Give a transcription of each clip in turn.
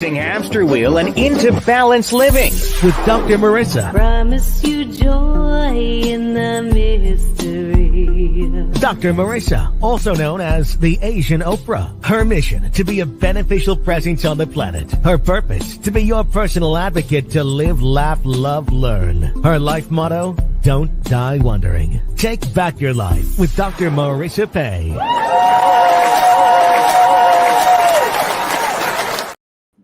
Hamster wheel and into balanced living with Dr. Marissa. Promise you joy in the mystery. Dr. Marissa, also known as the Asian Oprah. Her mission, to be a beneficial presence on the planet. Her purpose, to be your personal advocate to live, laugh, love, learn. Her life motto, don't die wondering. Take back your life with Dr. Marissa Pay.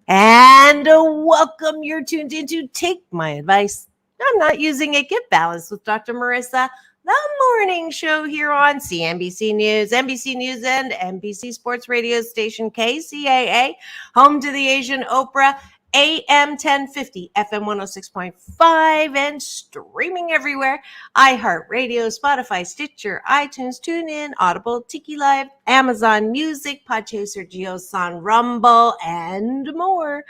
And welcome. You're tuned into Take My Advice. I'm not using it. Get balanced with Dr. Marissa, the morning show here on CNBC News, NBC News, and NBC Sports Radio Station KCAA, home to the Asian Oprah, AM 1050, FM 106.5, and streaming everywhere. iHeartRadio, Spotify, Stitcher, iTunes, TuneIn, Audible, Tiki Live, Amazon Music, Podchaser, JioSaavn, Rumble, and more.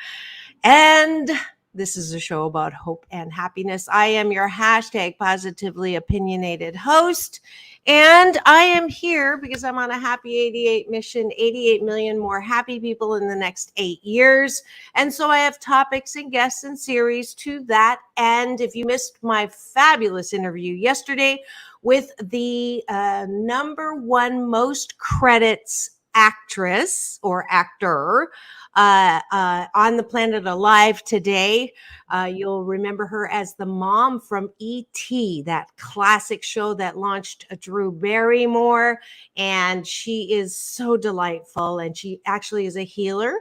And this is a show about hope and happiness. I am your hashtag positively opinionated host. And I am here because I'm on a happy 88 mission, 88 million more happy people in the next 8 years. And so I have topics and guests and series to that. And if you missed my fabulous interview yesterday with the number one most credits actress or actor on the planet alive today. You'll remember her as the mom from E.T., that classic show that launched Drew Barrymore. And she is so delightful. And she actually is a healer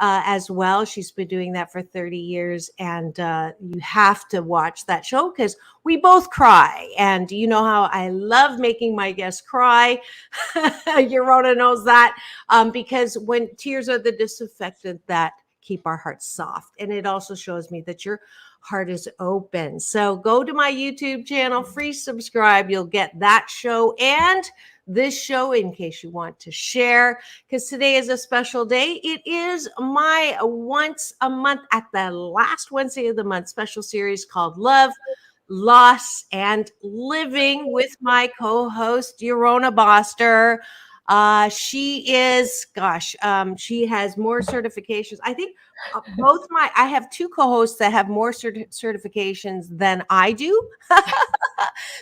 as well. She's been doing that for 30 years. And you have to watch that show because we both cry. And you know how I love making my guests cry. Yarona knows that because when tears are the disinfectant that keep our hearts soft. And it also shows me that your heart is open. So go to my YouTube channel, free subscribe. You'll get that show and this show in case you want to share, because today is a special day. It is my once a month at the last Wednesday of the month special series called Love, Loss, and Living with my co-host, Yarona Boster. She is, she has more certifications. I think I have two co-hosts that have more certifications than I do.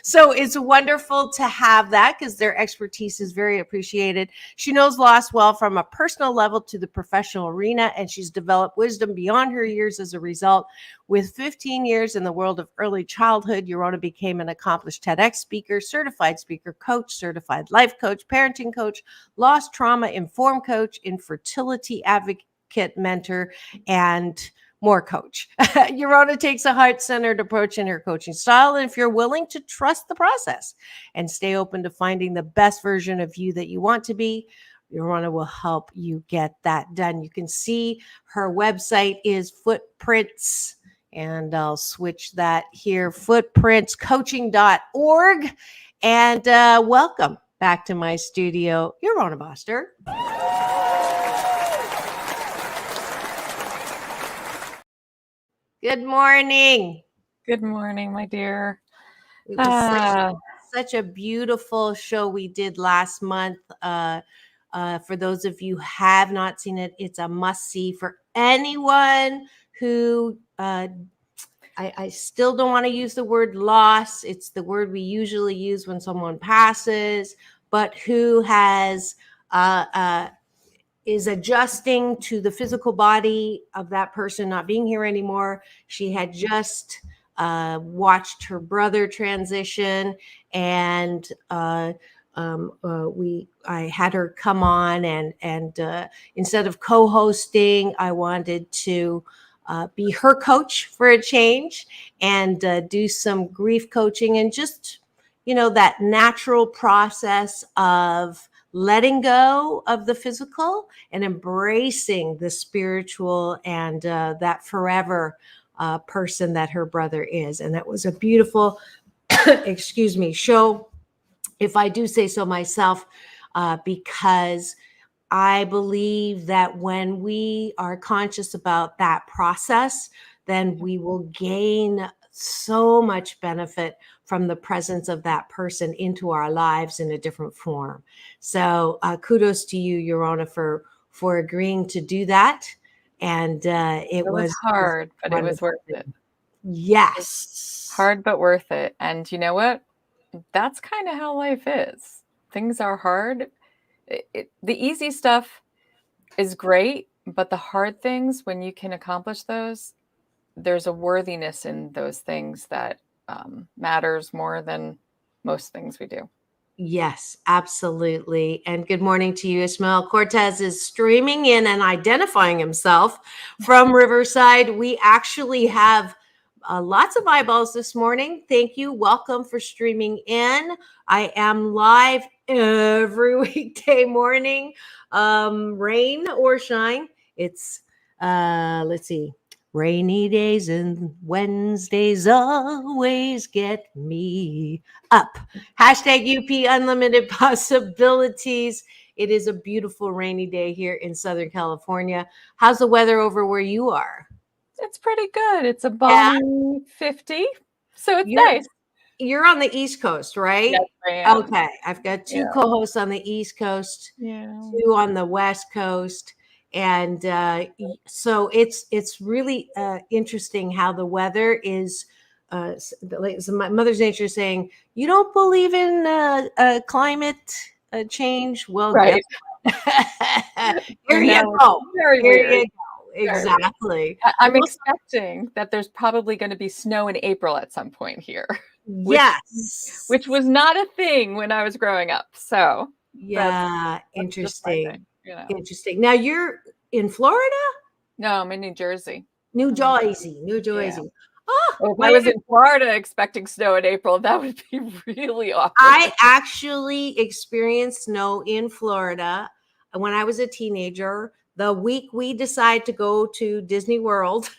So it's wonderful to have that because their expertise is very appreciated. She knows loss well from a personal level to the professional arena, and she's developed wisdom beyond her years as a result. With 15 years in the world of early childhood, Yarona became an accomplished TEDx speaker, certified speaker coach, certified life coach, parenting coach, loss trauma informed coach, infertility advocate, mentor, and more coach. Yarona takes a heart-centered approach in her coaching style. And if you're willing to trust the process and stay open to finding the best version of you that you want to be, Yarona will help you get that done. You can see her website is Footprints, and I'll switch that here, footprintscoaching.org. And welcome back to my studio, Yarona Boster. Good morning. Good morning, my dear. It was such a beautiful show we did last month. For those of you who have not seen it, it's a must-see for anyone who, I still don't want to use the word loss. It's the word we usually use when someone passes, but who has is adjusting to the physical body of that person not being here anymore. She had just watched her brother transition, and I had her come on, and instead of co-hosting, I wanted to be her coach for a change and do some grief coaching and just, that natural process of letting go of the physical and embracing the spiritual and that forever person that her brother is. And that was a beautiful, show, if I do say so myself, because I believe that when we are conscious about that process, then we will gain so much benefit from the presence of that person into our lives in a different form. So kudos to you, Yarona, for agreeing to do that. And it was hard, but it was worth it. Yes. Hard, but worth it. And you know what? That's kind of how life is. Things are hard. The easy stuff is great, but the hard things, when you can accomplish those, there's a worthiness in those things that matters more than most things we do. Yes, absolutely. And good morning to you, Ismael. Cortez is streaming in and identifying himself from Riverside. We actually have lots of eyeballs this morning. Thank you. Welcome for streaming in. I am live every weekday morning, rain or shine. It's, let's see. Rainy days and Wednesdays always get me up. Hashtag UP Unlimited Possibilities. It is a beautiful rainy day here in Southern California. How's the weather over where you are? It's pretty good. It's a balmy 50, so it's nice. You're on the East Coast, right? Yes, I am. Okay. I've got two co-hosts on the East Coast, two on the West Coast. And so it's really interesting how the weather is. So my mother's nature is saying, you don't believe in climate change? Well, right. Here you go. Very Here weird. You go. Exactly. I'm expecting that there's probably going to be snow in April at some point here. Yes. Which was not a thing when I was growing up. So yeah, that's interesting. You know. Interesting. Now you're in Florida? No, I'm in New Jersey. New Jersey. Yeah. Oh, if I was in Florida expecting snow in April, that would be really awkward. I actually experienced snow in Florida when I was a teenager. The week we decided to go to Disney World,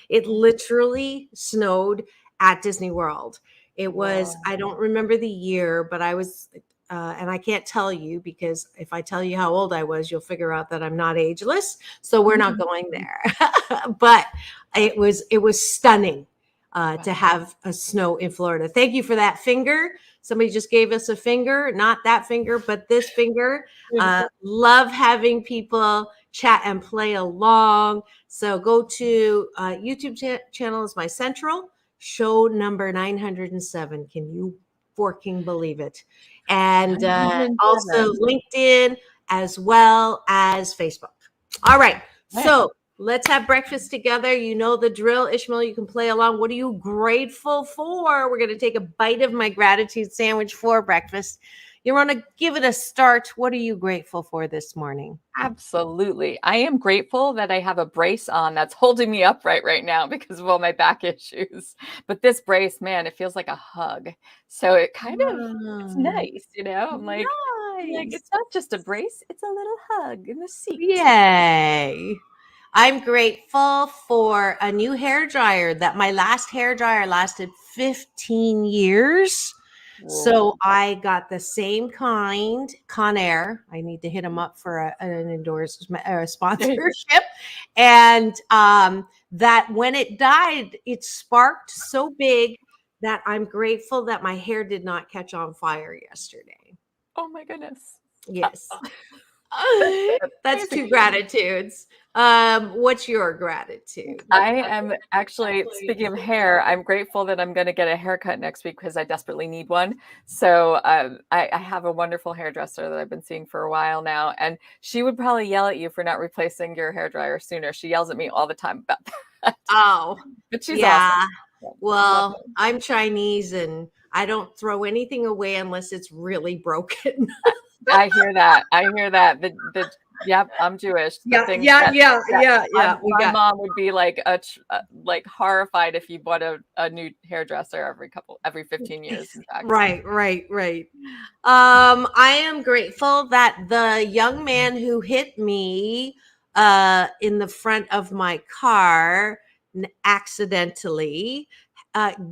it literally snowed at Disney World. It was, I don't remember the year, but I was, and I can't tell you because if I tell you how old I was, you'll figure out that I'm not ageless. So we're not going there. But it was stunning to have a snow in Florida. Thank you for that finger. Somebody just gave us a finger, not that finger, but this finger. Love having people chat and play along. So go to YouTube channel is my central show number 907. Can you forking believe it? And also LinkedIn as well as Facebook. All right. So let's have breakfast together. You know the drill. Ishmael, you can play along. What are you grateful for? We're going to take a bite of my gratitude sandwich for breakfast. Yarona, give it a start. What are you grateful for this morning? Absolutely. I am grateful that I have a brace on that's holding me upright right now because of all my back issues. But this brace, man, it feels like a hug. So it kind of, it's nice, you know? I'm like, it's not just a brace, it's a little hug in the seat. Yay. I'm grateful for a new hair dryer that my last hair dryer lasted 15 years. Whoa. So I got the same kind, Conair. I need to hit them up for an endorsement or a sponsorship. And that when it died, it sparked so big that I'm grateful that my hair did not catch on fire yesterday. Oh my goodness. Yes. That's two gratitudes. What's your gratitude? I am actually, speaking of hair, I'm grateful that I'm going to get a haircut next week because I desperately need one. So I have a wonderful hairdresser that I've been seeing for a while now, and she would probably yell at you for not replacing your hairdryer sooner. She yells at me all the time about that. Oh, but she's awesome. Well, I'm Chinese and I don't throw anything away unless it's really broken. I hear that. Yep, I'm Jewish. Yeah. My mom would be like horrified if you bought a new hairdresser every 15 years. In fact. Right. I am grateful that the young man who hit me in the front of my car accidentally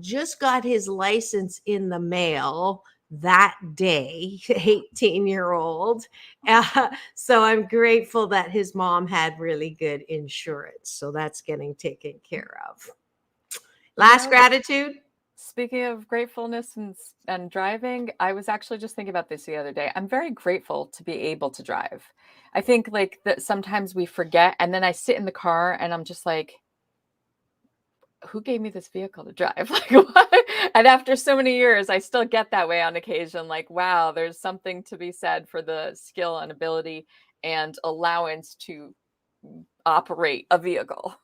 just got his license in the mail that day, 18-year-old. So I'm grateful that his mom had really good insurance. So that's getting taken care of. Last gratitude. Speaking of gratefulness and driving, I was actually just thinking about this the other day. I'm very grateful to be able to drive. I think like that sometimes we forget, and then I sit in the car and I'm just like, who gave me this vehicle to drive? Like what? And after so many years, I still get that way on occasion. Like, wow, there's something to be said for the skill and ability and allowance to operate a vehicle.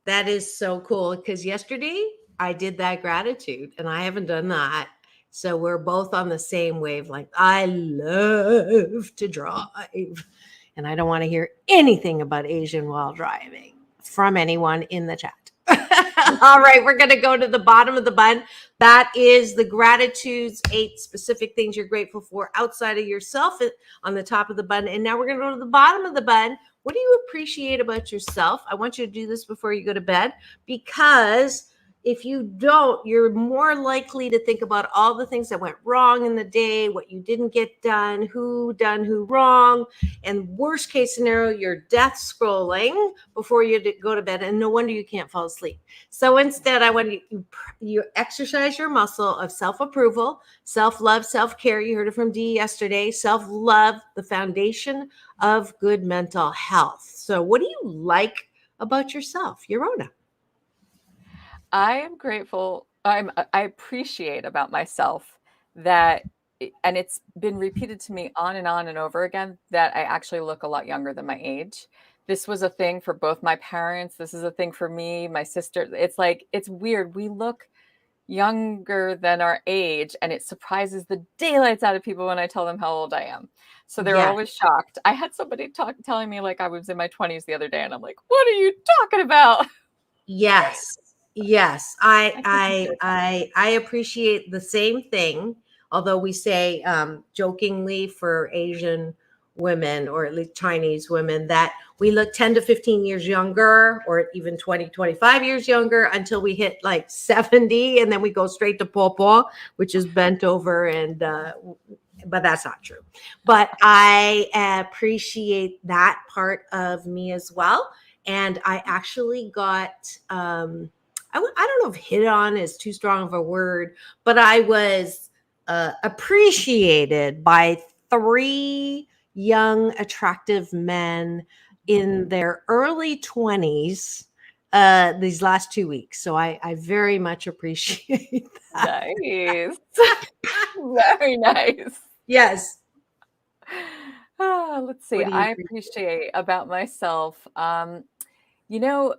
That is so cool because yesterday I did that gratitude and I haven't done that. So we're both on the same wavelength. I love to drive and I don't want to hear anything about Asian while driving from anyone in the chat. All right, we're going to go to the bottom of the bun. That is the gratitudes, 8 specific things you're grateful for outside of yourself on the top of the bun. And now we're going to go to the bottom of the bun. What do you appreciate about yourself? I want you to do this before you go to bed, because if you don't, you're more likely to think about all the things that went wrong in the day, what you didn't get done who wrong. And worst case scenario, you're death scrolling before you go to bed. And no wonder you can't fall asleep. So instead, I want you exercise your muscle of self-approval, self-love, self-care. You heard it from Dee yesterday. Self-love, the foundation of good mental health. So what do you like about yourself, Yarona? I am grateful. I appreciate about myself that, and it's been repeated to me on and over again, that I actually look a lot younger than my age. This was a thing for both my parents. This is a thing for me, my sister. It's like, it's weird. We look younger than our age, and it surprises the daylights out of people when I tell them how old I am. So they're always shocked. I had somebody telling me like I was in my 20s the other day, and I'm like, what are you talking about? Yes. I appreciate the same thing, although we say jokingly for Asian women, or at least Chinese women, that we look 10 to 15 years younger, or even 20, 25 years younger until we hit like 70, and then we go straight to popo, which is bent over, and but that's not true. But I appreciate that part of me as well. And I actually got I don't know if hit on is too strong of a word, but I was appreciated by 3 young, attractive men in their early 20s these last 2 weeks. So I very much appreciate that. Nice. Very nice. Yes. Let's see. I appreciate about myself, you know,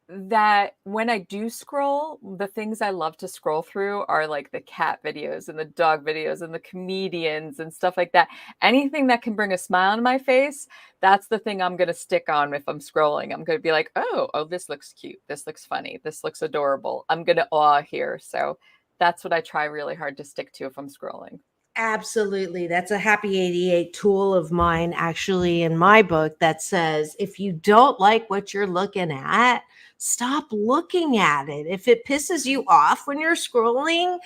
that when I do scroll, the things I love to scroll through are like the cat videos and the dog videos and the comedians and stuff like that. Anything that can bring a smile on my face, that's the thing I'm going to stick on if I'm scrolling. I'm going to be like, oh, this looks cute. This looks funny. This looks adorable. I'm going to awe here. So that's what I try really hard to stick to if I'm scrolling. Absolutely. That's a Happy 88 tool of mine, actually, in my book, that says if you don't like what you're looking at, stop looking at it. If it pisses you off when you're scrolling,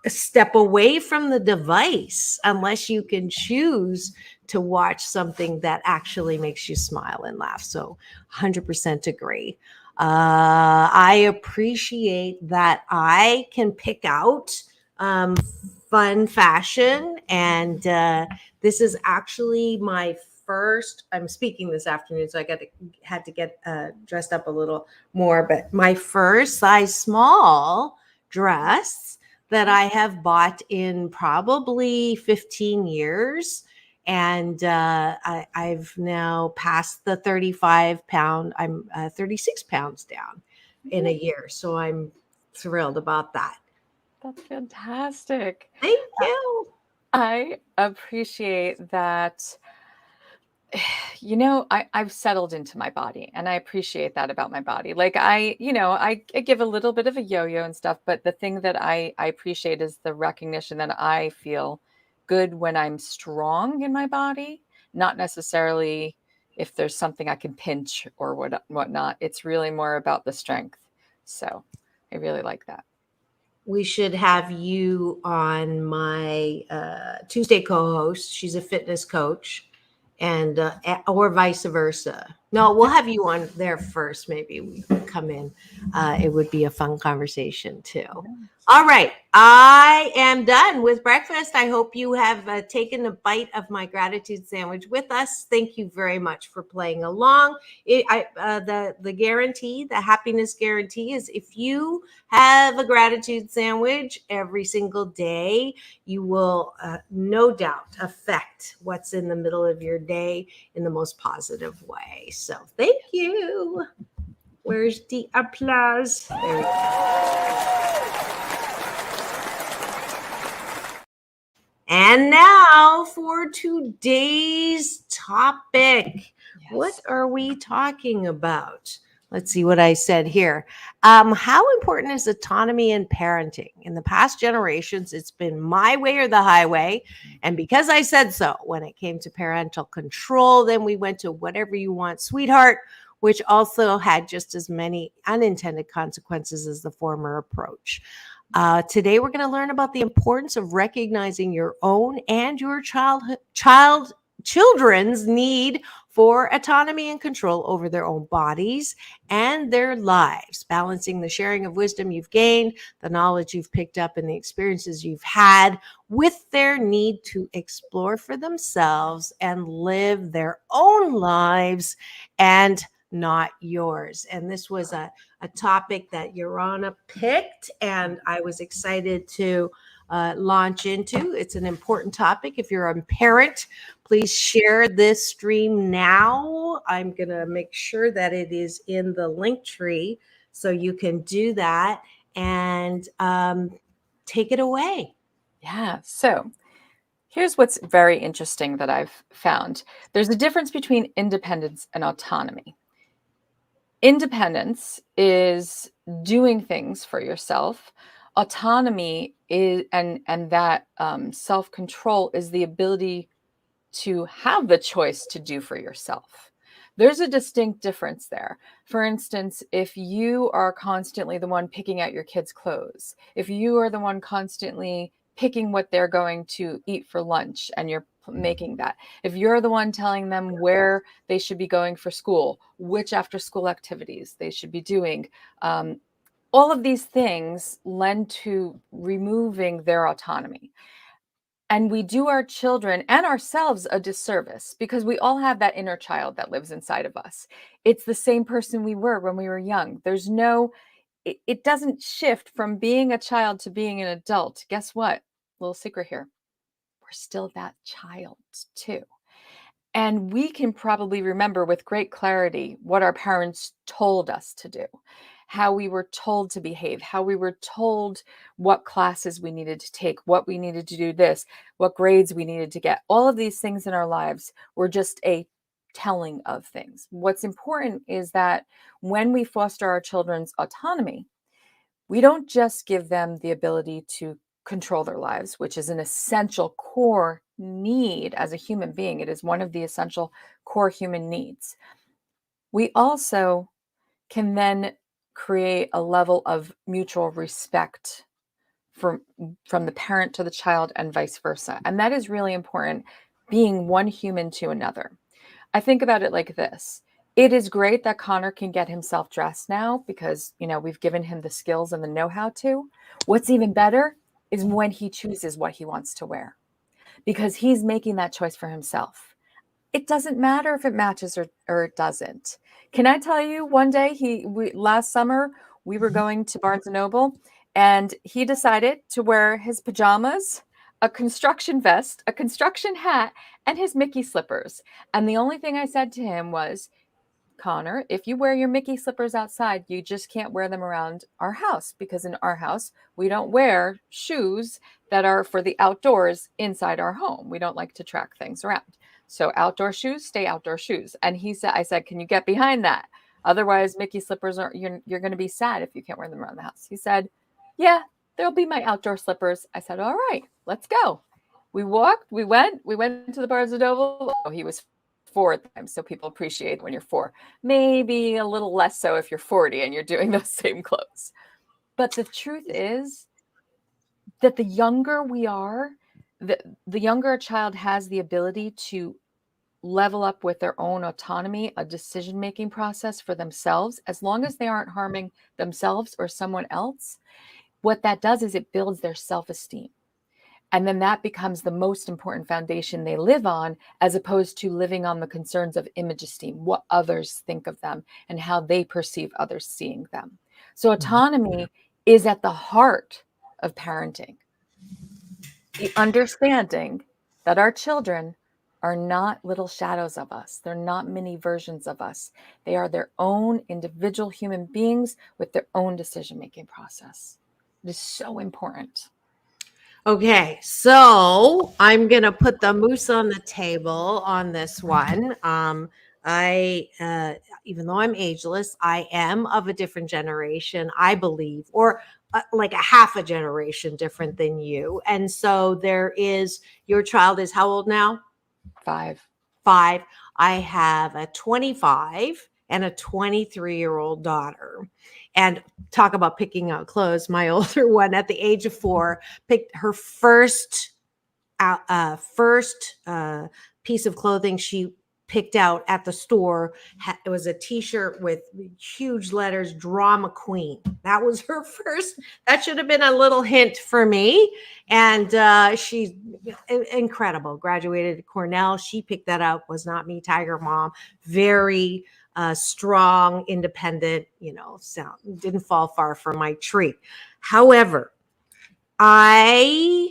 step away from the device unless you can choose to watch something that actually makes you smile and laugh. So 100% agree. I appreciate that I can pick out fun fashion, and this is actually my first. I'm speaking this afternoon, so I had to get dressed up a little more, but my first size small dress that I have bought in probably 15 years. And I've now passed the 35 pound. I'm 36 pounds down in a year. So I'm thrilled about that. That's fantastic. Thank you. I appreciate that. I've settled into my body, and I appreciate that about my body. Like I give a little bit of a yo-yo and stuff, but the thing that I appreciate is the recognition that I feel good when I'm strong in my body, not necessarily if there's something I can pinch or whatnot. It's really more about the strength. So I really like that. We should have you on my Tuesday co-host. She's a fitness coach, and or vice versa. No, we'll have you on there first. Maybe we could come in. It would be a fun conversation too. All right. I am done with breakfast. I hope you have taken a bite of my gratitude sandwich with us. Thank you very much for playing along. The guarantee, the happiness guarantee is if you have a gratitude sandwich every single day, you will no doubt affect what's in the middle of your day in the most positive way. So thank you. Where's the applause? There we go. And now for today's topic. Yes. What are we talking about? Let's see what I said here. How important is autonomy in parenting? In the past generations, it's been my way or the highway. And because I said so, when it came to parental control, then we went to whatever you want, sweetheart, which also had just as many unintended consequences as the former approach. Today, we're going to learn about the importance of recognizing your own and your children's need for autonomy and control over their own bodies and their lives, balancing the sharing of wisdom you've gained, the knowledge you've picked up, and the experiences you've had with their need to explore for themselves and live their own lives and not yours. And this was a topic that Yarona picked, and I was excited to launch into. It's an important topic. If you're a parent, please share this stream now. I'm going to make sure that it is in the link tree so you can do that and take it away. Yeah. So here's what's very interesting that I've found. There's a difference between independence and autonomy. Independence is doing things for yourself. Autonomy is, and that self-control is the ability to have the choice to do for yourself. There's a distinct difference there. For instance, if you are constantly the one picking out your kids' clothes, if you are the one constantly picking what they're going to eat for lunch and you're making that, if you're the one telling them where they should be going for school, which after school activities they should be doing, all of these things lend to removing their autonomy. And we do our children and ourselves a disservice because we all have that inner child that lives inside of us. It's the same person we were when we were young. There's no, it doesn't shift from being a child to being an adult. Guess what? Little secret here. We're still that child too. And we can probably remember with great clarity what our parents told us to do, how we were told to behave, how we were told what classes we needed to take, what we needed to do this, what grades we needed to get. All of these things in our lives were just a telling of things. What's important is that when we foster our children's autonomy, we don't just give them the ability to control their lives, which is an essential core need as a human being. It is one of the essential core human needs. We also can then create a level of mutual respect from the parent to the child and vice versa. And that is really important, being one human to another. I think about it like this. It is great that Connor can get himself dressed now because, we've given him the skills and the know-how to. What's even better is when he chooses what he wants to wear because he's making that choice for himself. It doesn't matter if it matches or it doesn't. Can I tell you, one day last summer, we were going to Barnes & Noble and he decided to wear his pajamas, a construction vest, a construction hat, and his Mickey slippers. And the only thing I said to him was, Connor, if you wear your Mickey slippers outside, you just can't wear them around our house because in our house, we don't wear shoes that are for the outdoors inside our home. We don't like to track things around. So outdoor shoes, stay outdoor shoes. And I said, can you get behind that? Otherwise, Mickey slippers you're going to be sad if you can't wear them around the house. He said, yeah, there'll be my outdoor slippers. I said, all right, let's go. We walked, we went to the Barnes & Noble. Oh, he was 4 at the time, so people appreciate when you're 4. Maybe a little less so if you're 40 and you're doing those same clothes. But the truth is that the younger we are, the younger a child has the ability to level up with their own autonomy, a decision-making process for themselves, as long as they aren't harming themselves or someone else, what that does is it builds their self-esteem. And then that becomes the most important foundation they live on, as opposed to living on the concerns of image esteem, what others think of them and how they perceive others seeing them. So autonomy is at the heart of parenting. The understanding that our children are not little shadows of us. They're not mini versions of us. They are their own individual human beings with their own decision-making process. It is so important. Okay, so I'm gonna put the moose on the table on this one. I even though I'm ageless, I am of a different generation, I believe, or like a half a generation different than you. And so there is, your child is how old now? 5. 5. I have a 25 and a 23-year-old daughter. And talk about picking out clothes. My older one, at the age of 4, picked her first piece of clothing she picked out at the store. It was a t-shirt with huge letters, drama queen. That was her first. That should have been a little hint for me. And she's incredible. Graduated Cornell. She picked that up. Was not me, Tiger Mom. Very strong, independent, sound. Didn't fall far from my tree. However, I'm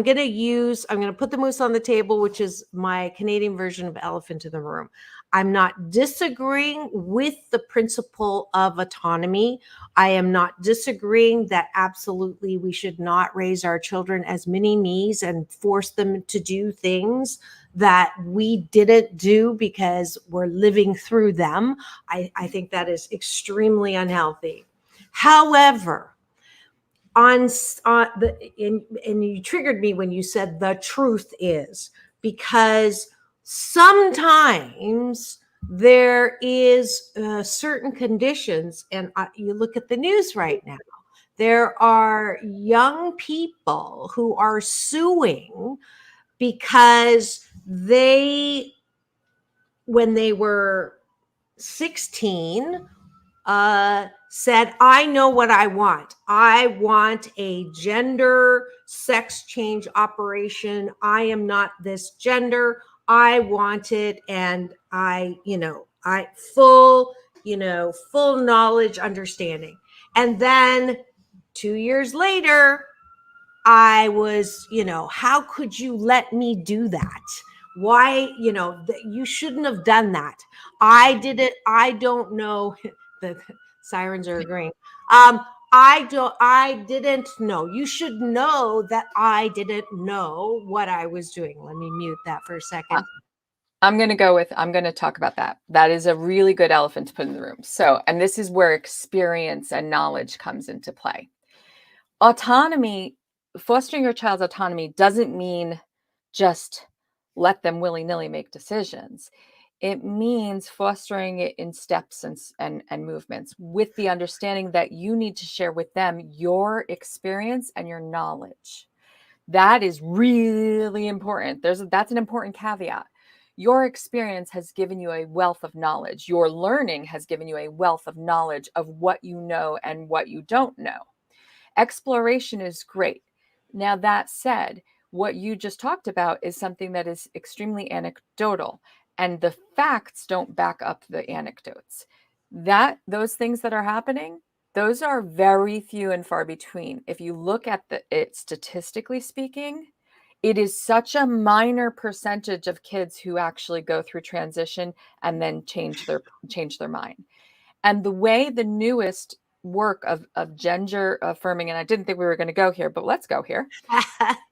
going to put the moose on the table, which is my Canadian version of elephant in the room. I'm not disagreeing with the principle of autonomy. I am not disagreeing that absolutely we should not raise our children as mini me's and force them to do things that we didn't do because we're living through them. I think that is extremely unhealthy. However, and you triggered me when you said the truth is, because sometimes there is certain conditions, and you look at the news right now, there are young people who are suing because when they were 16, said, I know what I want. I want a gender sex change operation. I am not this gender. I want it. And full knowledge, understanding. And then 2 years later, I was, how could you let me do that? Why, you shouldn't have done that. I did it. I don't know. The sirens are agreeing. I didn't know. You should know that I didn't know what I was doing. Let me mute that for a second. I'm going to talk about that. That is a really good elephant to put in the room. So, and this is where experience and knowledge comes into play. Autonomy, fostering your child's autonomy doesn't mean just let them willy-nilly make decisions. It means fostering it in steps and movements, with the understanding that you need to share with them your experience and your knowledge. That is really important. That's an important caveat. Your experience has given you a wealth of knowledge. Your learning has given you a wealth of knowledge of what you know and what you don't know. Exploration is great. Now, that said, what you just talked about is something that is extremely anecdotal, and the facts don't back up the anecdotes. Those things that are happening, those are very few and far between. If you look at it statistically speaking, it is such a minor percentage of kids who actually go through transition and then change their mind. And the way the newest work of gender affirming, and I didn't think we were going to go here, but let's go here.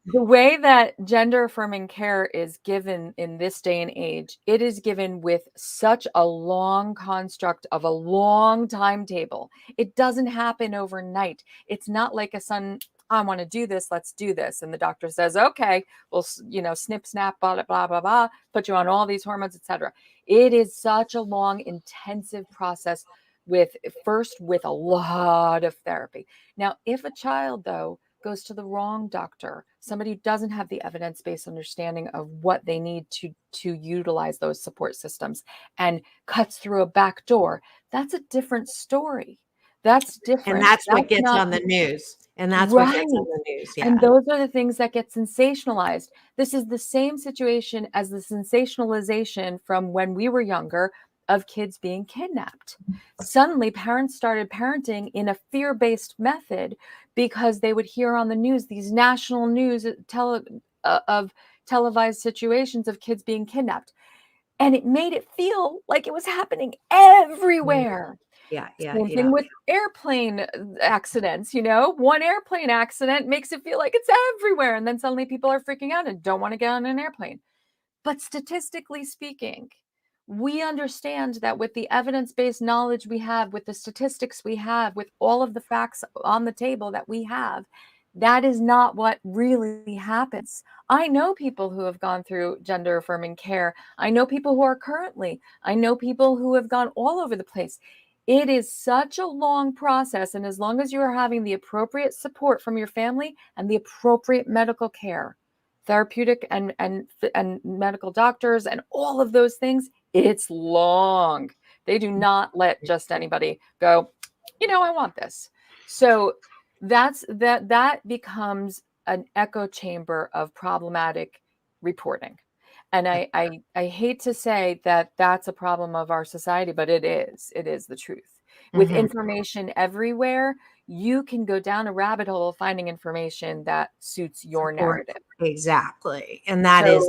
The way that gender affirming care is given in this day and age, it is given with such a long construct of a long timetable. It doesn't happen overnight. It's not like a son, I want to do this, let's do this. And the doctor says, okay, well, snip, snap, blah, blah, blah, blah, put you on all these hormones, etc. It is such a long, intensive process with a lot of therapy. Now, if a child, though, goes to the wrong doctor, somebody who doesn't have the evidence-based understanding of what they need to utilize those support systems and cuts through a back door, that's a different story. That's different. And that's what That's gets not on the news. And that's what right. gets on the news. Yeah. And those are the things that get sensationalized. This is the same situation as the sensationalization from when we were younger of kids being kidnapped. Suddenly, parents started parenting in a fear-based method because they would hear on the news these national news of televised situations of kids being kidnapped. And it made it feel like it was happening everywhere. Yeah. Same thing with airplane accidents, one airplane accident makes it feel like it's everywhere. And then suddenly people are freaking out and don't want to get on an airplane. But statistically speaking, we understand that with the evidence-based knowledge we have, with the statistics we have, with all of the facts on the table that we have, that is not what really happens. I know people who have gone through gender affirming care. I know people who are currently. I know people who have gone all over the place. It is such a long process. And as long as you are having the appropriate support from your family and the appropriate medical care, therapeutic and medical doctors and all of those things, it's long. They do not let just anybody go, I want this. So that becomes an echo chamber of problematic reporting. And I hate to say that that's a problem of our society, but it is the truth. With information everywhere, you can go down a rabbit hole of finding information that suits your narrative. Exactly. And that is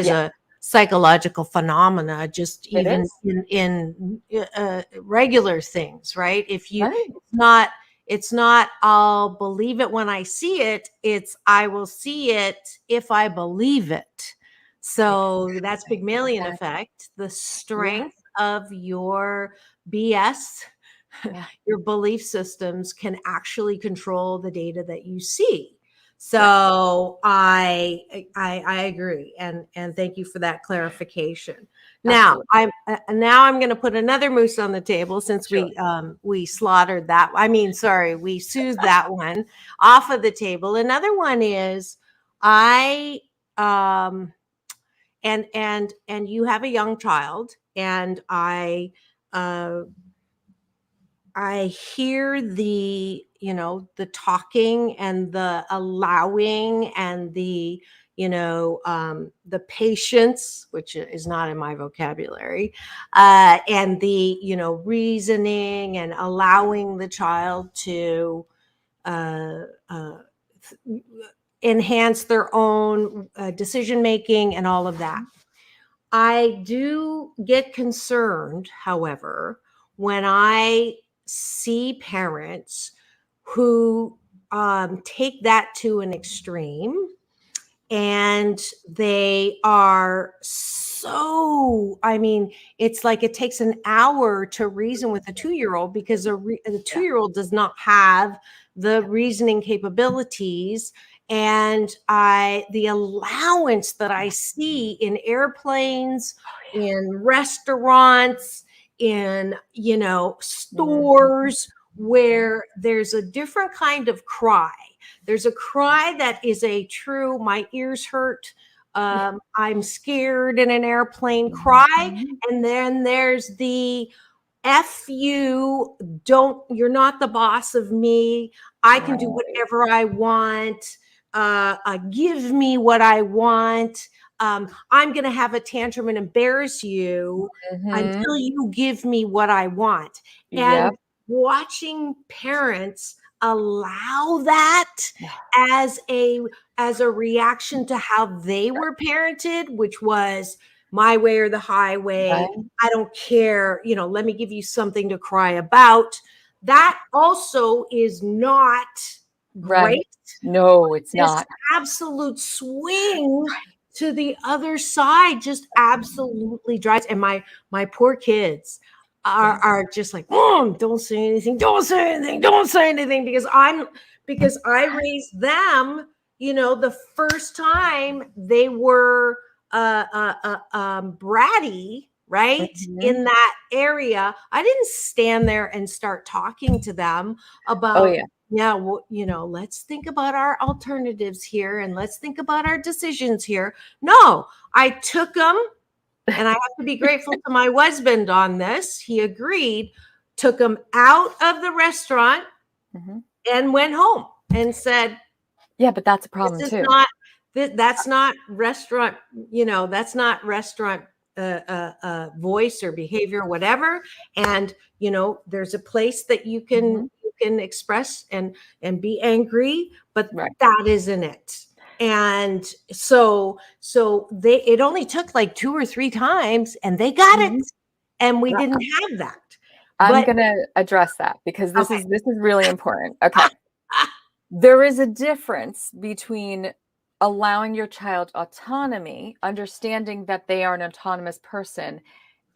a psychological phenomena, just even in regular things, right? If you, it's not I'll believe it when I see it, it's I will see it if I believe it. So that's Pygmalion effect, the strength of your BS, your belief systems can actually control the data that you see. So I agree, and thank you for that clarification. Now I'm going to put another moose on the table since we slaughtered that. We soothed that one off of the table. Another one is and you have a young child, and I hear the the talking and the allowing and the patience, which is not in my vocabulary, and the reasoning and allowing the child to enhance their own decision making and all of that. I do get concerned, however, when I see parents who take that to an extreme, and they are it's like it takes an hour to reason with a 2-year-old because the 2-year-old does not have the reasoning capabilities. And the allowance that I see in airplanes, in restaurants, in stores, where there's a different kind of cry. There's a cry that is a true, my ears hurt, I'm scared in an airplane cry. And then there's the F you, you're not the boss of me. I can do whatever I want. Give me what I want. I'm going to have a tantrum and embarrass you until you give me what I want. And watching parents allow that as a reaction to how they were parented, which was my way or the highway. I don't care. Let me give you something to cry about. That also is not great. No, it's not. Absolute swing to the other side just absolutely drives. And my poor kids are just like, don't say anything, don't say anything, don't say anything, because I raised them, the first time they were bratty, right? In that area, I didn't stand there and start talking to them about yeah, well, let's think about our alternatives here and let's think about our decisions here. No, I took them, and I have to be grateful to my husband on this. He agreed, took them out of the restaurant and went home and said, yeah, but that's a problem this is too. not, that's not restaurant, that's not restaurant voice or behavior, whatever. And, there's a place that you can express and be angry, but that isn't it. And so it only took like 2 or 3 times and they got it. And we didn't have that. I'm going to address that because this is really important. Okay. There is a difference between allowing your child autonomy, understanding that they are an autonomous person,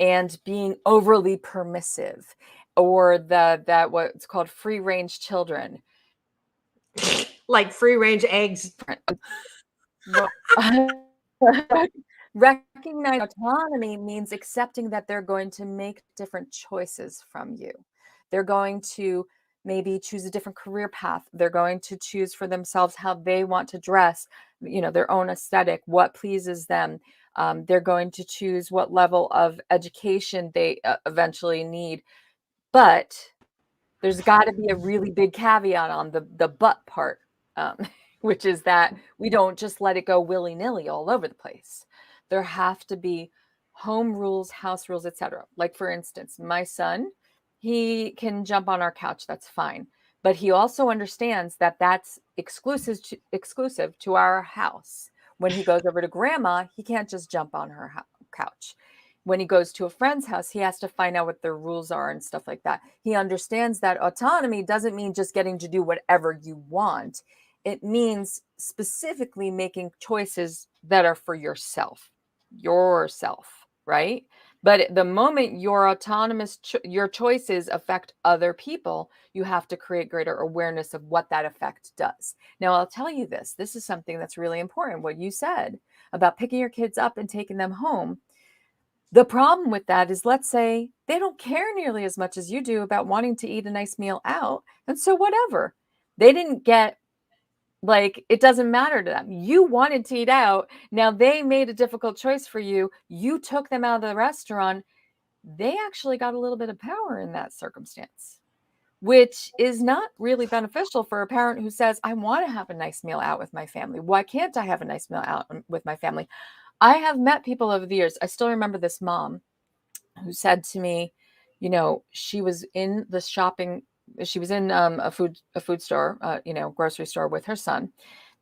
and being overly permissive, or that what's called free range children, like free range eggs. Recognize autonomy means accepting that they're going to make different choices from you. They're going to maybe choose a different career path. They're going to choose for themselves how they want to dress, their own aesthetic, what pleases them. They're going to choose what level of education they eventually need. But there's got to be a really big caveat on the but part, which is that we don't just let it go willy-nilly all over the place. There have to be home rules, house rules, etc. Like, for instance, my son, he can jump on our couch. That's fine. But he also understands that that's exclusive to our house. When he goes over to grandma, he can't just jump on her couch. When he goes to a friend's house, he has to find out what their rules are and stuff like that. He understands that autonomy doesn't mean just getting to do whatever you want. It means specifically making choices that are for yourself, right? But the moment your autonomous, your choices affect other people, you have to create greater awareness of what that effect does. Now, I'll tell you this is something that's really important. What you said about picking your kids up and taking them home. The problem with that is, let's say they don't care nearly as much as you do about wanting to eat a nice meal out. And so whatever, they didn't get, like, it doesn't matter to them. You wanted to eat out. Now they made a difficult choice for you. You took them out of the restaurant. They actually got a little bit of power in that circumstance, which is not really beneficial for a parent who says, I want to have a nice meal out with my family. Why can't I have a nice meal out with my family? I have met people over the years. I still remember this mom who said to me, she was in the shopping. She was in a food store, grocery store with her son.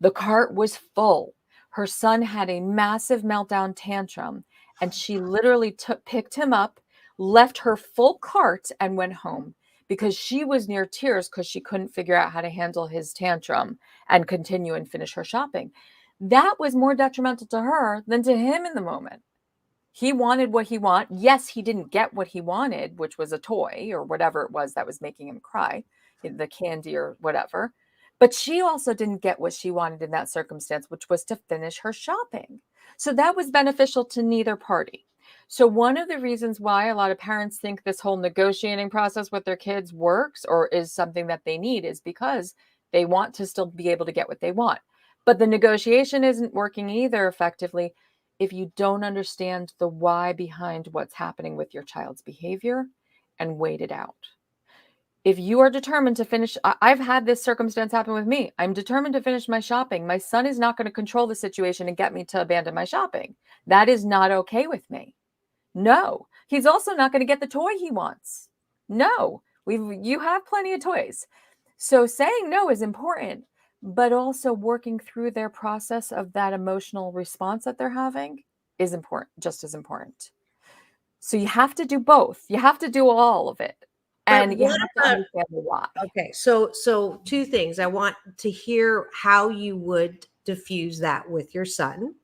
The cart was full. Her son had a massive meltdown tantrum, and she literally picked him up, left her full cart, and went home because she was near tears because she couldn't figure out how to handle his tantrum and continue and finish her shopping. That was more detrimental to her than to him in the moment. He wanted what he wanted. Yes, he didn't get what he wanted, which was a toy or whatever it was that was making him cry, the candy or whatever. But she also didn't get what she wanted in that circumstance, which was to finish her shopping. So that was beneficial to neither party. So one of the reasons why a lot of parents think this whole negotiating process with their kids works or is something that they need is because they want to still be able to get what they want. But the negotiation isn't working either effectively if you don't understand the why behind what's happening with your child's behavior and wait it out. If you are determined to finish, I've had this circumstance happen with me. I'm determined to finish my shopping. My son is not going to control the situation and get me to abandon my shopping. That is not okay with me. No, he's also not going to get the toy he wants. No, you have plenty of toys. So saying no is important, but also working through their process of that emotional response that they're having is important, just as important. So you have to do both. You have to do all of it. And you have to understand why. Okay, so 2 things. I want to hear how you would diffuse that with your son.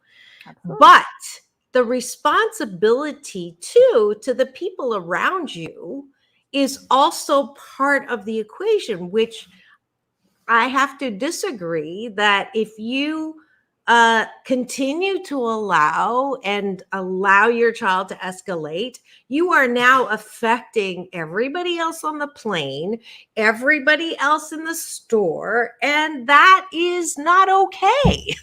Absolutely. But the responsibility too to the people around you is also part of the equation, which I have to disagree that if you continue to allow your child to escalate, you are now affecting everybody else on the plane, everybody else in the store, and that is not okay.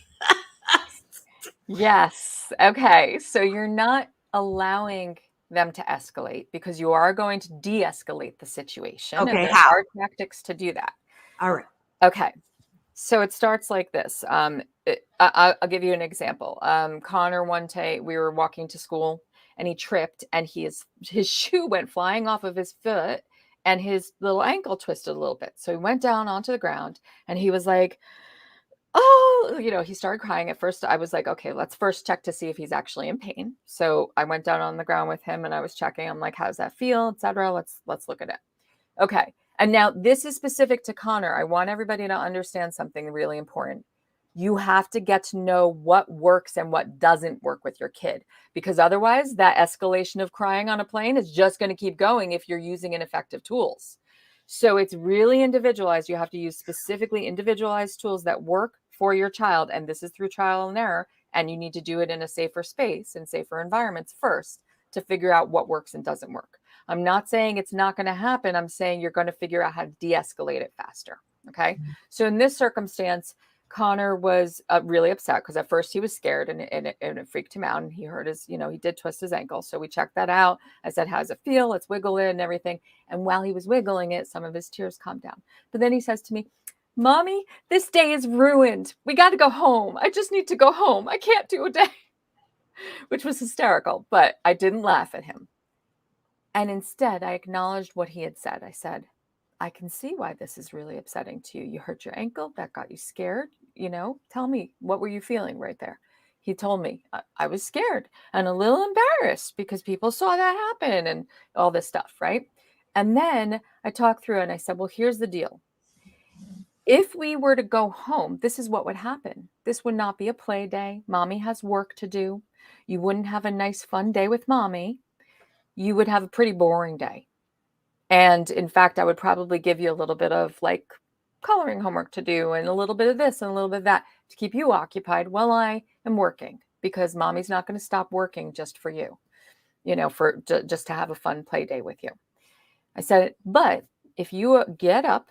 Yes. Okay. So you're not allowing them to escalate because you are going to de-escalate the situation, and Okay, there how? are tactics to do that. All right. Okay. So it starts like this. I'll give you an example. Connor, one day we were walking to school and he tripped and his shoe went flying off of his foot and his little ankle twisted a little bit. So he went down onto the ground and he was like, oh, he started crying. At first I was like, okay, let's first check to see if he's actually in pain. So I went down on the ground with him and I was checking. I'm like, how does that feel, etc. Let's look at it. Okay. And now this is specific to Connor. I want everybody to understand something really important. You have to get to know what works and what doesn't work with your kid, because otherwise that escalation of crying on a plane is just going to keep going if you're using ineffective tools. So it's really individualized. You have to use specifically individualized tools that work for your child. And this is through trial and error. And you need to do it in a safer space and safer environments first to figure out what works and doesn't work. I'm not saying it's not going to happen. I'm saying you're going to figure out how to de-escalate it faster. Okay. So in this circumstance, Connor was really upset because at first he was scared and it freaked him out. And he hurt his, he did twist his ankle. So we checked that out. I said, how does it feel? Let's wiggle it and everything. And while he was wiggling it, some of his tears calmed down. But then he says to me, Mommy, this day is ruined. We got to go home. I just need to go home. I can't do a day, which was hysterical, but I didn't laugh at him. And instead, I acknowledged what he had said. I said, I can see why this is really upsetting to you. You hurt your ankle. That got you scared. Tell me, what were you feeling right there? He told me, I was scared and a little embarrassed because people saw that happen and all this stuff, right? And then I talked through it and I said, well, here's the deal. If we were to go home, this is what would happen. This would not be a play day. Mommy has work to do. You wouldn't have a nice, fun day with mommy. You would have a pretty boring day. And in fact, I would probably give you a little bit of like coloring homework to do and a little bit of this and a little bit of that to keep you occupied while I am working, because mommy's not going to stop working just for you, for just to have a fun play day with you. I said, but if you get up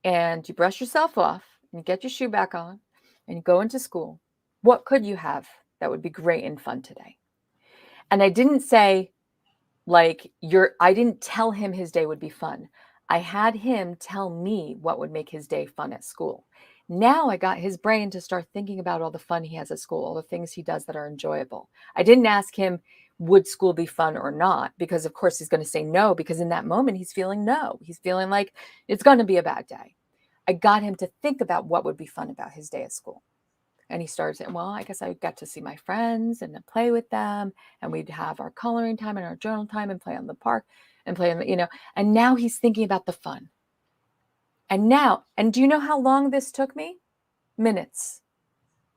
and you brush yourself off and you get your shoe back on and you go into school, what could you have that would be great and fun today? And I didn't say, I didn't tell him his day would be fun. I had him tell me what would make his day fun at school. Now I got his brain to start thinking about all the fun he has at school, all the things he does that are enjoyable. I didn't ask him, would school be fun or not? Because of course he's going to say no, because in that moment he's feeling no. He's feeling like it's going to be a bad day. I got him to think about what would be fun about his day at school. And he started saying, well, I guess I got to see my friends and play with them. And we'd have our coloring time and our journal time and play on the park and play on the, and now he's thinking about the fun. And do you know how long this took me? Minutes,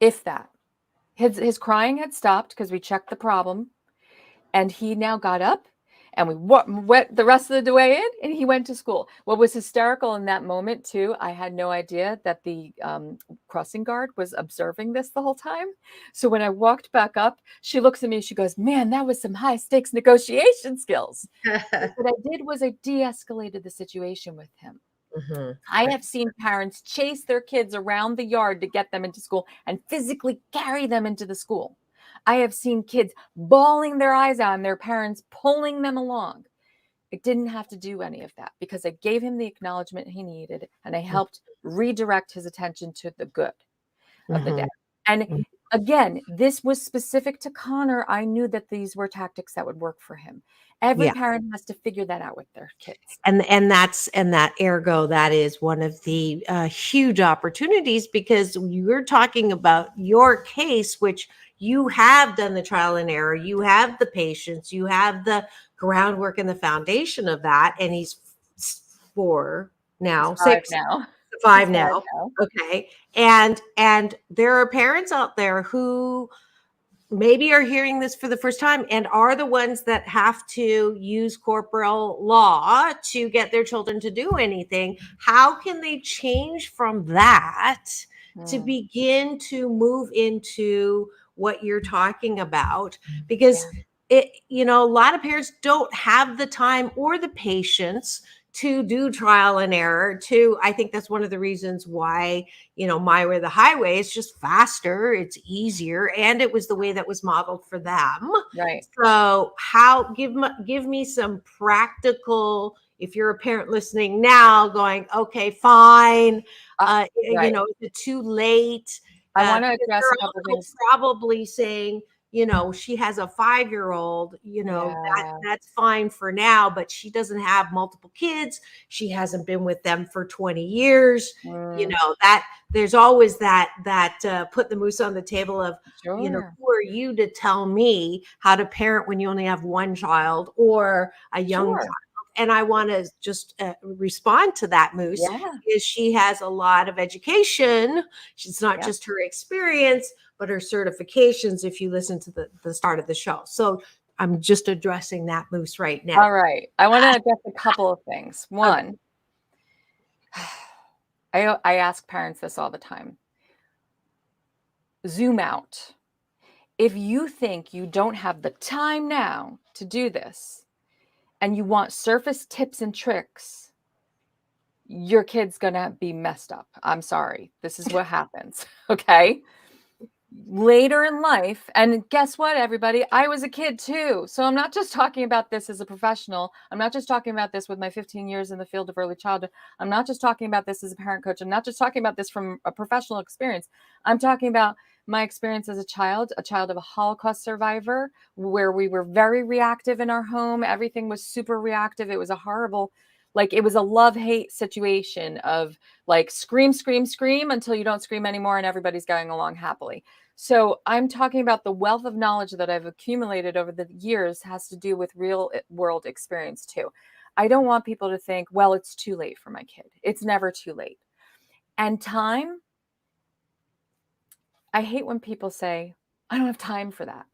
if that. His crying had stopped because we checked the problem. And he now got up and we went the rest of the way in and he went to school. What was hysterical in that moment too, I had no idea that the crossing guard was observing this the whole time. So when I walked back up, she looks at me, she goes, man, that was some high stakes negotiation skills. What I did was I de-escalated the situation with him. Mm-hmm. I have seen parents chase their kids around the yard to get them into school and physically carry them into the school. I have seen kids bawling their eyes out and their parents pulling them along. I didn't have to do any of that because I gave him the acknowledgement he needed and I helped redirect his attention to the good of the day. And again, this was specific to Connor. I knew that these were tactics that would work for him. Every parent has to figure that out with their kids. And that ergo, that is one of the huge opportunities, because you're talking about your case, which you have done the trial and error, you have the patience, you have the groundwork and the foundation of that. And he's 4 now, 6 now. 5 now. Okay. And there are parents out there who maybe are hearing this for the first time and are the ones that have to use corporal law to get their children to do anything. How can they change from that to Mm. begin to move into what you're talking about, because a lot of parents don't have the time or the patience to do trial and error. I think that's one of the reasons why, My Way or the Highway is just faster, it's easier, and it was the way that was modeled for them. Right. So give me some practical, if you're a parent listening now going, okay, fine, Right. is it too late? I want to Because address they're a couple also things. probably saying, she has a 5-year-old, Yeah. that's fine for now, but she doesn't have multiple kids. She hasn't been with them for 20 years. Mm, That there's always that put the moose on the table of, sure. who are you to tell me how to parent when you only have one child or a young child? Sure. And I want to just respond to that, Moose, Yeah. is she has a lot of education. It's not Yep. just her experience, but her certifications, if you listen to the start of the show. So I'm just addressing that, Moose, right now. All right. I want to address a couple of things. One, I ask parents this all the time. Zoom out. If you think you don't have the time now to do this and you want surface tips and tricks, your kid's going to be messed up. I'm sorry. This is what happens. Okay. Later in life, and guess what, everybody? I was a kid too. So I'm not just talking about this as a professional. I'm not just talking about this with my 15 years in the field of early childhood. I'm not just talking about this as a parent coach. I'm not just talking about this from a professional experience. I'm talking about my experience as a child of a Holocaust survivor, where we were very reactive in our home. Everything was super reactive. It was a horrible, it was a love-hate situation of scream, scream, scream until you don't scream anymore and everybody's going along happily. So I'm talking about the wealth of knowledge that I've accumulated over the years has to do with real world experience too. I don't want people to think, well, it's too late for my kid. It's never too late. And time, I hate when people say, I don't have time for that.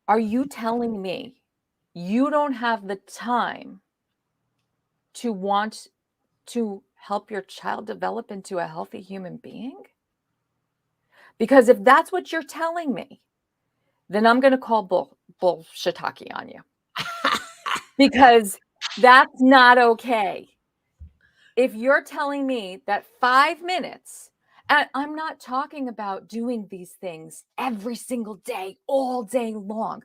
Are you telling me you don't have the time to want to help your child develop into a healthy human being? Because if that's what you're telling me, then I'm going to call bullshitaki on you. Because that's not okay. If you're telling me that 5 minutes, and I'm not talking about doing these things every single day, all day long.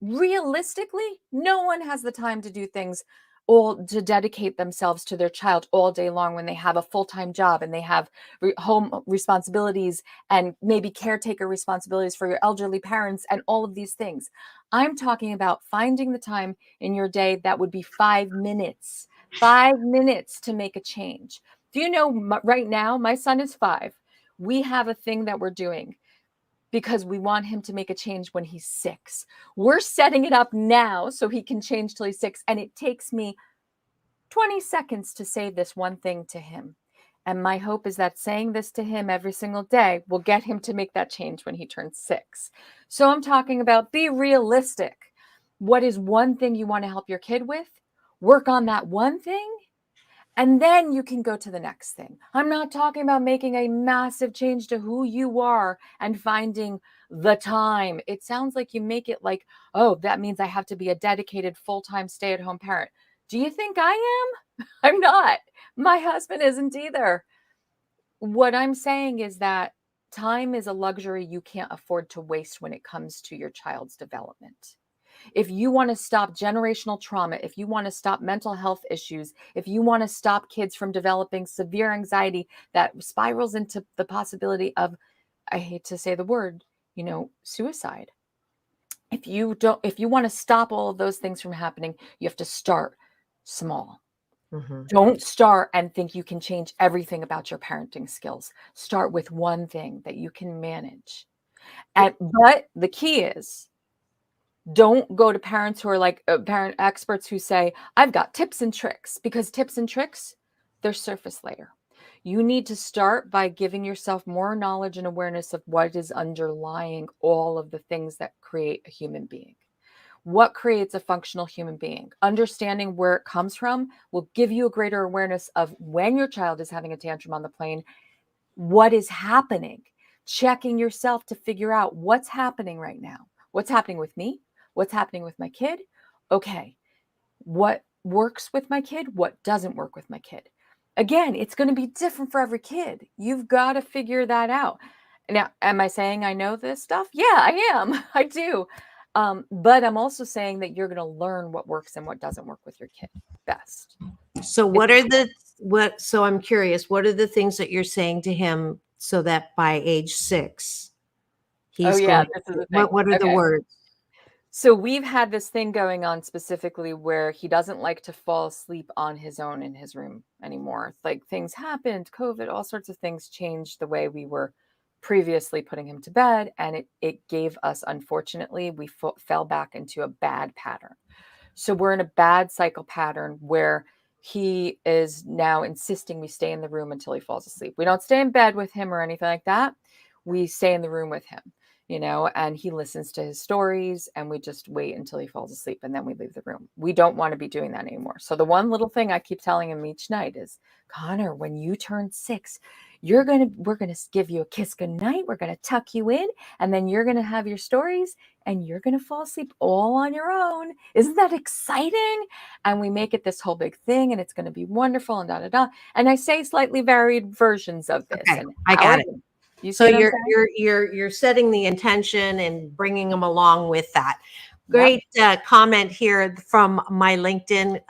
Realistically, no one has the time to do things to dedicate themselves to their child all day long when they have a full-time job and they have home responsibilities and maybe caretaker responsibilities for your elderly parents and all of these things. I'm talking about finding the time in your day that would be 5 minutes, 5 minutes to make a change. Do you know, right now, my son is 5. We have a thing that we're doing because we want him to make a change when he's 6. We're setting it up now so he can change till he's 6. And it takes me 20 seconds to say this one thing to him. And my hope is that saying this to him every single day will get him to make that change when he turns 6. So I'm talking about be realistic. What is one thing you want to help your kid with? Work on that one thing. And then you can go to the next thing. I'm not talking about making a massive change to who you are and finding the time. It sounds like you make it like, oh, that means I have to be a dedicated full-time stay-at-home parent. Do you think I am? I'm not. My husband isn't either. What I'm saying is that time is a luxury you can't afford to waste when it comes to your child's development. If you want to stop generational trauma, if you want to stop mental health issues, if you want to stop kids from developing severe anxiety that spirals into the possibility of, I hate to say the word, suicide. If you want to stop all of those things from happening, you have to start small. Mm-hmm. Don't start and think you can change everything about your parenting skills. Start with one thing that you can manage. But the key is, don't go to parents who are parent experts who say, I've got tips and tricks, because tips and tricks, they're surface layer. You need to start by giving yourself more knowledge and awareness of what is underlying all of the things that create a human being. What creates a functional human being? Understanding where it comes from will give you a greater awareness of when your child is having a tantrum on the plane what is happening, checking yourself to figure out what's happening right now, what's happening with me, what's happening with my kid. Okay, what works with my kid, what doesn't work with my kid. Again, it's going to be different for every kid. You've got to figure that out. Now, am I saying I know this stuff? Yeah, I am. I do. But I'm also saying that you're going to learn what works and what doesn't work with your kid best. So so I'm curious, what are the things that you're saying to him so that by age 6, Oh he's yeah, going, this is the thing. what are the Okay. words? So we've had this thing going on specifically where he doesn't like to fall asleep on his own in his room anymore. Like things happened, COVID, all sorts of things changed the way we were previously putting him to bed. And it gave us, unfortunately, we fell back into a bad pattern. So we're in a bad cycle pattern where he is now insisting we stay in the room until he falls asleep. We don't stay in bed with him or anything like that. We stay in the room with him, and he listens to his stories and we just wait until he falls asleep and then we leave the room. We don't want to be doing that anymore. So the one little thing I keep telling him each night is, Connor, when you turn 6, we're going to give you a kiss goodnight. We're going to tuck you in and then you're going to have your stories and you're going to fall asleep all on your own. Isn't that exciting? And we make it this whole big thing and it's going to be wonderful and da, da, da. And I say slightly varied versions of this. Okay, And I got it. So you're setting the intention and bringing them along with that. Great comment here from my LinkedIn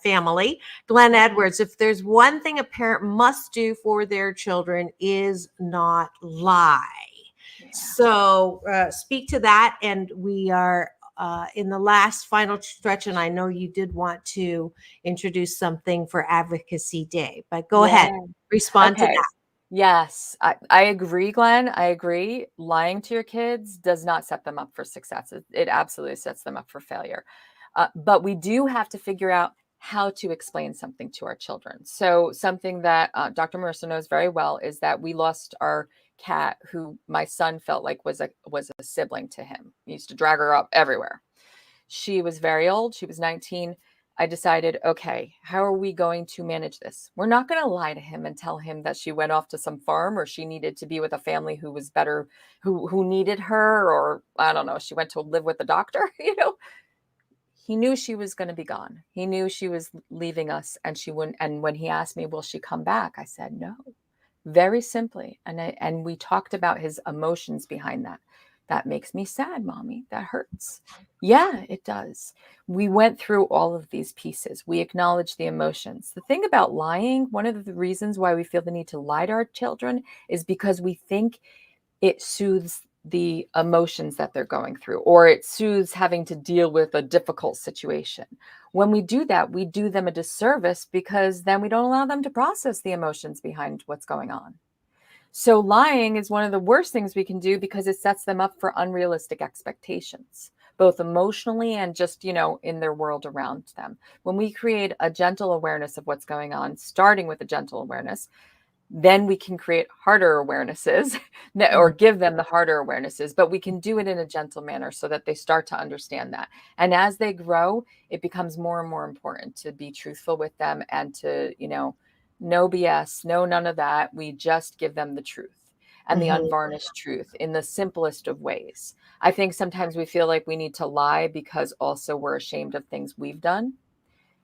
family. Glenn Edwards, if there's one thing a parent must do for their children is not lie. Yeah. So speak to that. And we are in the last final stretch, and I know you did want to introduce something for Advocacy Day, but go ahead, respond to that. Yes, I agree, Glenn. I agree. Lying to your kids does not set them up for success. It absolutely sets them up for failure. But we do have to figure out how to explain something to our children. So something that Dr. Marissa knows very well is that we lost our cat, who my son felt like was a sibling to him. He used to drag her up everywhere. She was very old. She was 19. I decided, okay, how are we going to manage this? We're not going to lie to him and tell him that she went off to some farm or she needed to be with a family who was better, who needed her, or I don't know, she went to live with the doctor. He knew she was going to be gone. He knew she was leaving us and she wouldn't. And when he asked me, will she come back? I said, no, very simply. And we talked about his emotions behind that. That makes me sad, Mommy. That hurts. Yeah, it does. We went through all of these pieces. We acknowledged the emotions. The thing about lying, one of the reasons why we feel the need to lie to our children is because we think it soothes the emotions that they're going through, or it soothes having to deal with a difficult situation. When we do that, we do them a disservice because then we don't allow them to process the emotions behind what's going on. So lying is one of the worst things we can do because it sets them up for unrealistic expectations, both emotionally and just, in their world around them. When we create a gentle awareness of what's going on, starting with a gentle awareness, then we can create harder awarenesses or give them the harder awarenesses, but we can do it in a gentle manner so that they start to understand that. And as they grow, it becomes more and more important to be truthful with them and to, no BS, no none of that. We just give them the truth and the unvarnished truth in the simplest of ways. I think sometimes we feel like we need to lie because also we're ashamed of things we've done.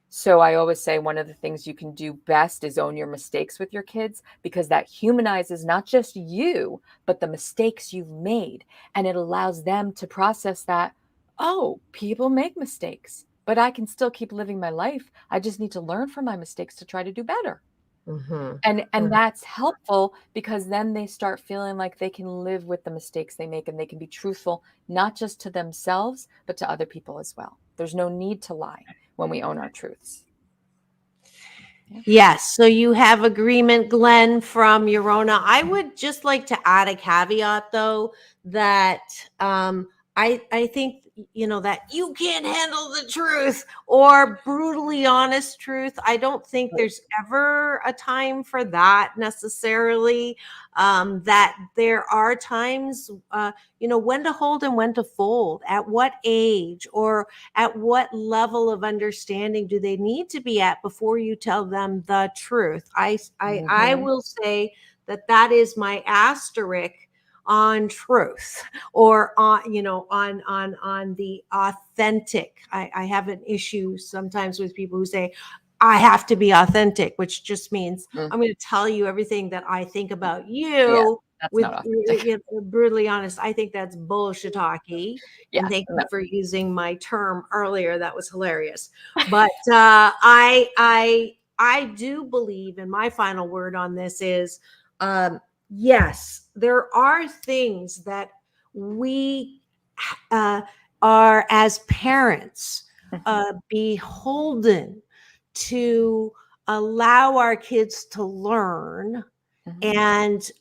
So I always say one of the things you can do best is own your mistakes with your kids, because that humanizes not just you, but the mistakes you've made. And it allows them to process that, oh, people make mistakes, but I can still keep living my life. I just need to learn from my mistakes to try to do better. And that's helpful because then they start feeling like they can live with the mistakes they make and they can be truthful, not just to themselves, but to other people as well. There's no need to lie when we own our truths. Yeah. Yes. So you have agreement, Glenn, from Yarona. I would just like to add a caveat, though, that I think, that you can't handle the truth or brutally honest truth. I don't think there's ever a time for that necessarily. That there are times, when to hold and when to fold, at what age or at what level of understanding do they need to be at before you tell them the truth. I will say that is my asterisk on truth, or on, you know, on the authentic. I have an issue sometimes with people who say I have to be authentic, which just means Mm. I'm going to tell you everything that I think about Yeah, you. that's With not authentic. brutally honest, I think that's bullshit hockey. And Yeah, thank no. you for using my term earlier. That was hilarious. But I do believe, and my final word on this is, yes, there are things that we are, as parents, beholden to allow our kids to learn, Mhm. and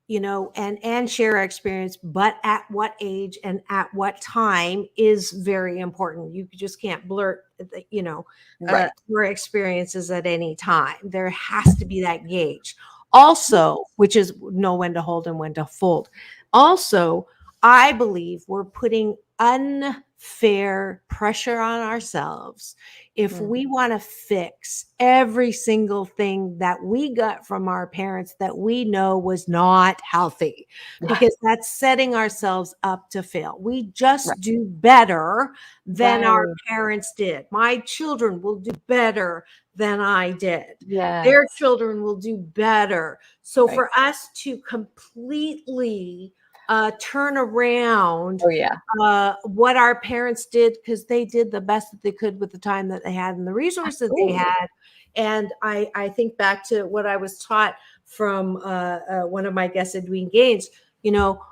you know, and share our experience, but at what age and at what time is very important. You just can't blurt, you know, Right. your experiences at any time. There has to be that gauge also, which is know when to hold and when to fold. Also, I believe we're putting unfair pressure on ourselves if Mm. we want to fix every single thing that we got from our parents that we know was not healthy, because that's setting ourselves up to fail. We just Right. do better than our Right. parents did. My children will do better than I did. Yeah. Their children will do better. So Right. for us to completely turn around Oh yeah. what our parents did, because they did the best that they could with the time that they had and the resources they Absolutely. had. And I think back to what I was taught from one of my guests, Edwene Gaines. You know,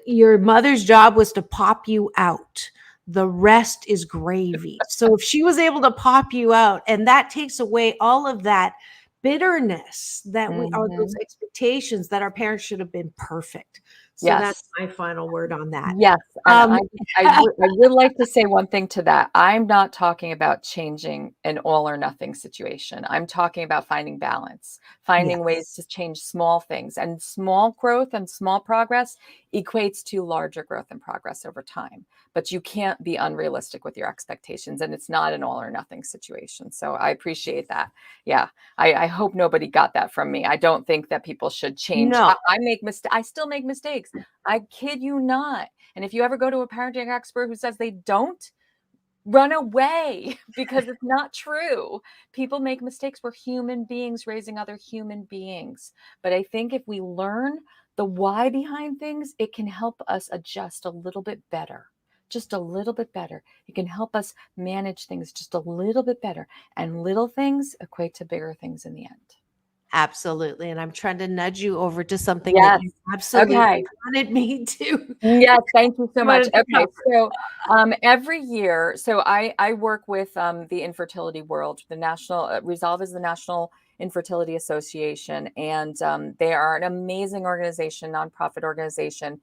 your mother's job was to pop you out. The rest is gravy. So if she was able to pop you out, and that takes away all of that bitterness that we are, those Mhm. expectations that our parents should have been perfect. So that's Yes. my final word on that. Yes, and Um, I would like to say one thing to that. I'm not talking about changing an all or nothing situation. I'm talking about finding balance, finding ways to yes. change small things, and small growth and small progress equates to larger growth and progress over time. But you can't be unrealistic with your expectations, and it's not an all or nothing situation. So I appreciate that. Yeah, I hope nobody got that from me. I don't think that people should change. No. I still make mistakes. I kid you not. And if you ever go to a parenting expert who says they don't, run away because it's not true. People make mistakes. We're human beings raising other human beings. But I think if we learn the why behind things, it can help us adjust a little bit better. Just a little bit better. It can help us manage things just a little bit better. And little things equate to bigger things in the end. Absolutely. And I'm trying to nudge you over to something that Yes. you absolutely Okay. wanted me to Yes, thank you so much. wanted to Okay, cover. so every year, so I work with the infertility world. The national Resolve is the National Infertility Association, and they are an amazing organization, nonprofit organization.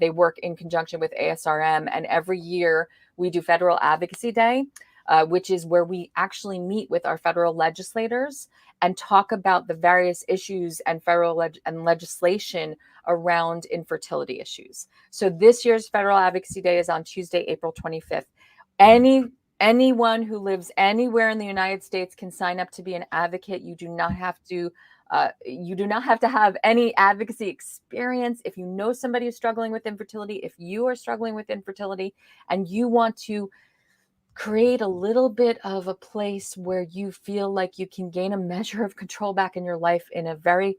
They work in conjunction with ASRM, and every year we do Federal Advocacy Day, which is where we actually meet with our federal legislators and talk about the various issues and federal and legislation around infertility issues. So this year's Federal Advocacy Day is on Tuesday, April 25th. Anyone who lives anywhere in the United States can sign up to be an advocate. You do not have to have any advocacy experience. If you know somebody who's struggling with infertility, if you are struggling with infertility and you want to create a little bit of a place where you feel like you can gain a measure of control back in your life in a very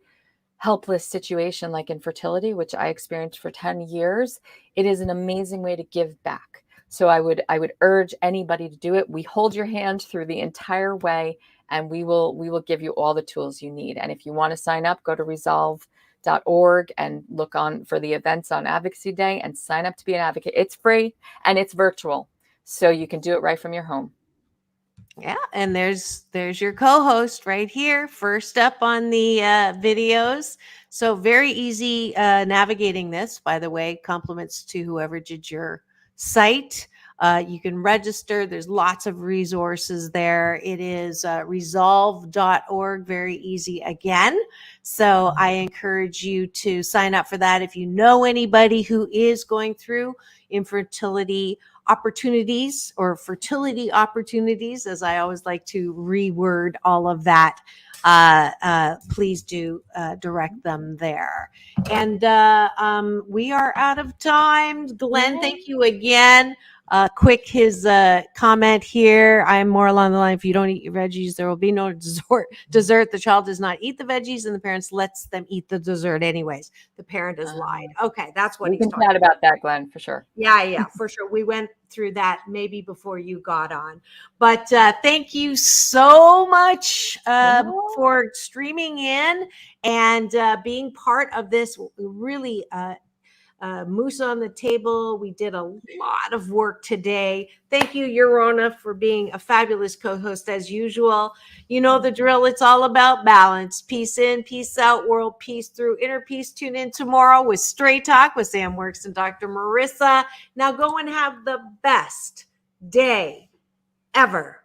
helpless situation like infertility, which I experienced for 10 years, it is an amazing way to give back. So I would urge anybody to do it. We hold your hand through the entire way, and we will give you all the tools you need. And if you want to sign up, go to resolve.org and look on for the events on Advocacy Day and sign up to be an advocate. It's free and it's virtual, so you can do it right from your home. Yeah, and there's your co-host right here, first up on the videos. So very easy navigating this. By the way, compliments to whoever did your site. You can register. There's lots of resources there. It is resolve.org. Very easy again. So I encourage you to sign up for that. If you know anybody who is going through infertility, opportunities or fertility opportunities, as I always like to reword all of that, please do direct them there. And we are out of time. Glenn, thank you again. Quick, his comment here. I am more along the line, if you don't eat your veggies, there will be no dessert. The child does not eat the veggies and the parents lets them eat the dessert anyways. The parent has lied. Okay, that's what we he's can talking chat about that, Glenn, for sure. Yeah, for sure. We went through that maybe before you got on. But thank you so much for streaming in and being part of this really Moose on the Table. We did a lot of work today. Thank you, Yarona, for being a fabulous co-host as usual. You know the drill. It's all about balance. Peace in, peace out, world peace through inner peace. Tune in tomorrow with Straight Talk with Sam Works and Dr. Marissa. Now go and have the best day ever.